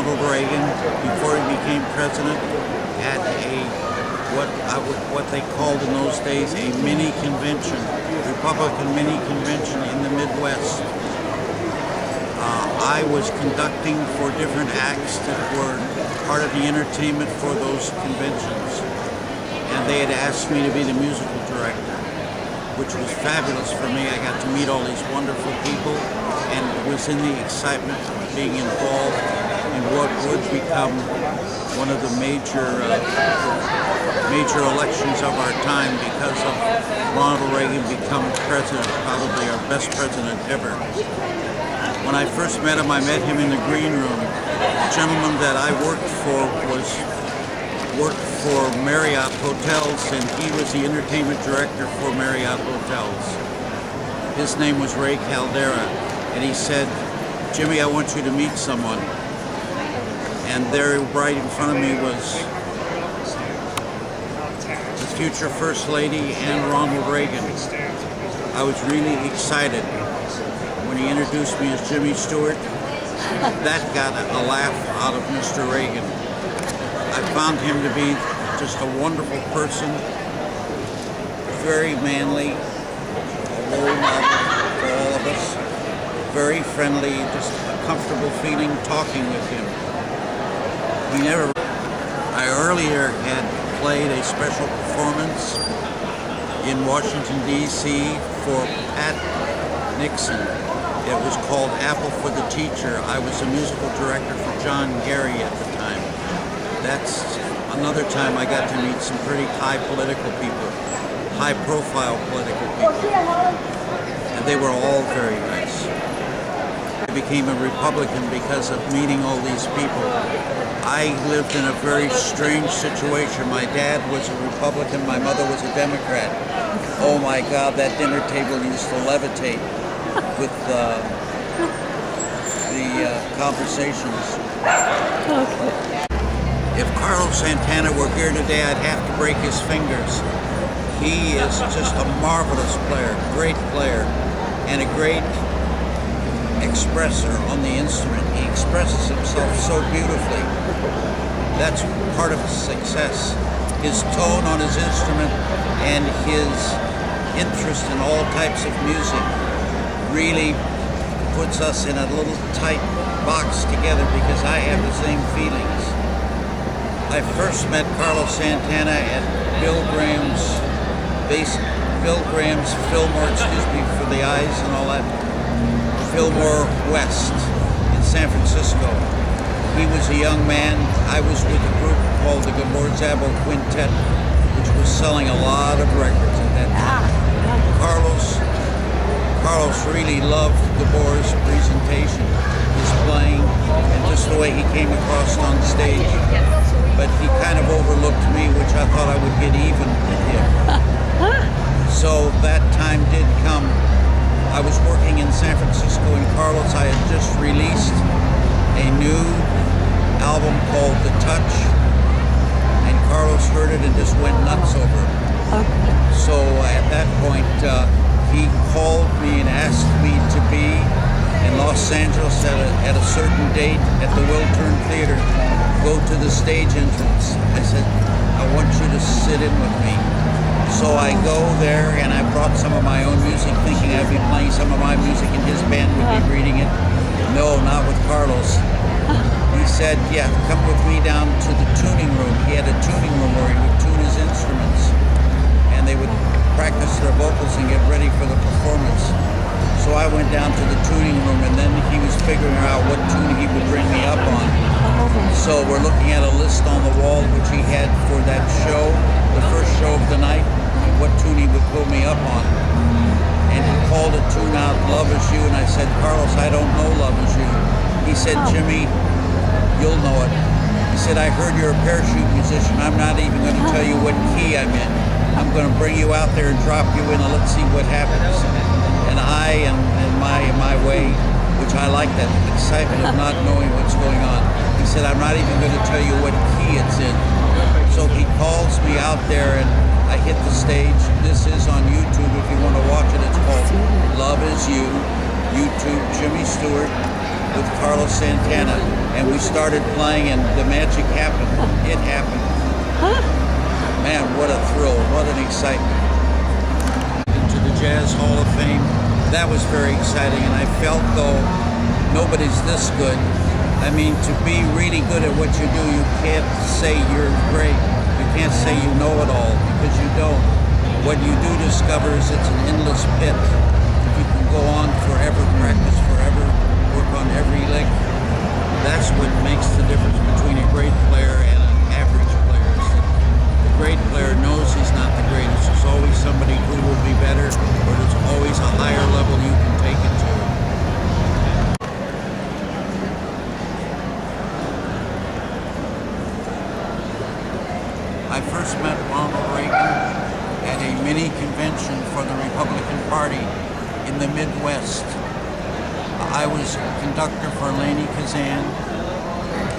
Ronald Reagan, before he became president, had what they called in those days a mini convention, Republican mini convention in the Midwest. I was conducting for different acts that were part of the entertainment for those conventions, and they had asked me to be the musical director, which was fabulous for me. I got to meet all these wonderful people and was in the excitement of being involved in what would become one of the major elections of our time because of Ronald Reagan becoming president, probably our best president ever. When I first met him, I met him in the green room. The gentleman that I worked for Marriott Hotels, and he was the entertainment director for Marriott Hotels. His name was Ray Caldera, and he said, "Jimmy, I want you to meet someone." And there, right in front of me, was the future First Lady and Ronald Reagan. I was really excited when he introduced me as Jimmy Stewart. That got a laugh out of Mr. Reagan. I found him to be just a wonderful person, very manly, a role model for all of us, very friendly, just a comfortable feeling talking with him. I earlier had played a special performance in Washington, D.C. for Pat Nixon. It was called Apple for the Teacher. I was a musical director for John Gary at the time. That's another time I got to meet some pretty high political people, high profile political people, and they were all very nice. I became a Republican because of meeting all these people. I lived in a very strange situation. My dad was a Republican, my mother was a Democrat. Oh my God, that dinner table used to levitate with the conversations. Okay. If Carlos Santana were here today, I'd have to break his fingers. He is just a marvelous player, and a great expresser on the instrument. He expresses himself so beautifully. That's part of his success. His tone on his instrument and his interest in all types of music really puts us in a little tight box together because I have the same feelings. I first met Carlos Santana at Bill Graham's Fillmore, for the eyes and all that, Fillmore West in San Francisco. He was a young man. I was with a group called the Gabor Szabo Quintet, which was selling a lot of records at that time. Carlos really loved Gabor's presentation, his playing, and just the way he came across on stage. But he kind of overlooked me, which I thought I would get even with him. So that time did come. I was working in San Francisco, and Carlos, I had just released a new album called The Touch, and Carlos heard it and just went nuts over it. Okay. So at that point, he called me and asked me to be in Los Angeles at a certain date at the Wiltern Theater. Go to the stage entrance. I said, I want you to sit in with me. So I go there, and I brought some of my own music, thinking I'd be playing some of my music and his band would be reading it. No, not with Carlos. He said, yeah, come with me down to the tuning room. He had a tuning room where he would tune his instruments, and they would practice their vocals and get ready for the performance. So I went down to the tuning room, and then he was figuring out what tune he would bring me up on. So we're looking at a list on the wall which he had for that show, the first show of the night, what tune he would pull me up on. And he called a tune out, Love Is You, and I said, Carlos, I don't know Love Is You. He said, Jimmy, you'll know it. He said, I heard you're a parachute musician. I'm not even going to tell you what key I'm in. I'm going to bring you out there and drop you in, and let's see what happens. And I, in my way, which I like that excitement of not knowing what's going on, he said, I'm not even going to tell you what key it's in. So he calls me out there, and I hit the stage. This is on YouTube if you want to watch it. It's called Love Is You, YouTube, Jimmy Stewart, with Carlos Santana, and we started playing, and the magic happened. It happened. Man, what a thrill! What an excitement! Into the Jazz Hall of Fame. That was very exciting, and I felt though nobody's this good. I mean, to be really good at what you do, you can't say you're great. You can't say you know it all, because you don't. What you do discover is it's an endless pit. You can go on forever, practice forever, work on every lick. That's what makes the difference between a great player and an average player. Is that the great player knows he's not the greatest. There's always somebody who will be better, or there's always a higher level you can take it to. I first met Ronald Reagan at a mini convention for the Republican Party in the Midwest. I was conductor for Laney Kazan,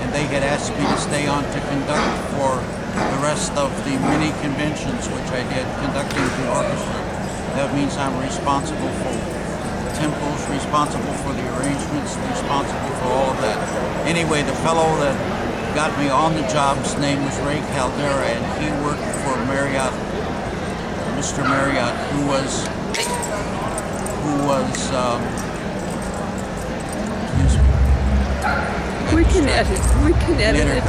and they had asked me to stay on to conduct for the rest of the mini conventions, which I did, conducting the orchestra. That means I'm responsible for tempos, responsible for the arrangements, responsible for all of that. Anyway, the fellow that got me on the job, his name was Ray Caldera, and he worked for Marriott, Mr. Marriott, who was excuse me. We can edit it.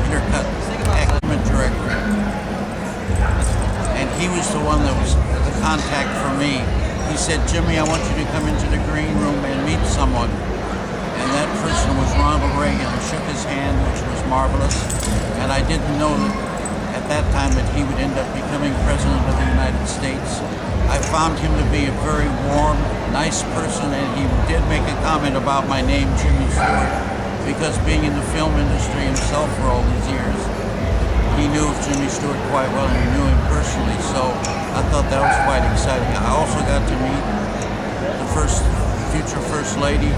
Intercut equipment director. And he was the one that was the contact for me. He said, Jimmy, I want you to come into the green room and meet someone. And that person was Ronald Reagan. I shook his hand, which was marvelous. And I didn't know that at that time that he would end up becoming President of the United States. I found him to be a very warm, nice person, and he did make a comment about my name, Jimmy Stewart, because being in the film industry himself for all these years, he knew Jimmy Stewart quite well, and he knew him personally, so I thought that was quite exciting. I also got to meet the future First Lady,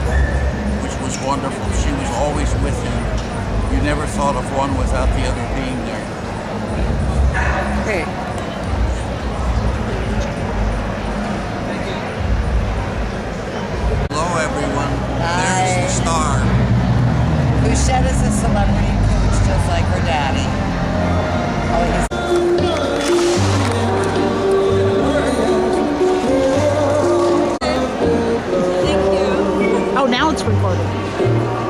which was wonderful. She was always with him. You never thought of one without the other being there. Great. Hello, everyone. Hi. There's the star. Who shed is a celebrity coach just like her daddy. Oh, he's Oh, now it's recording.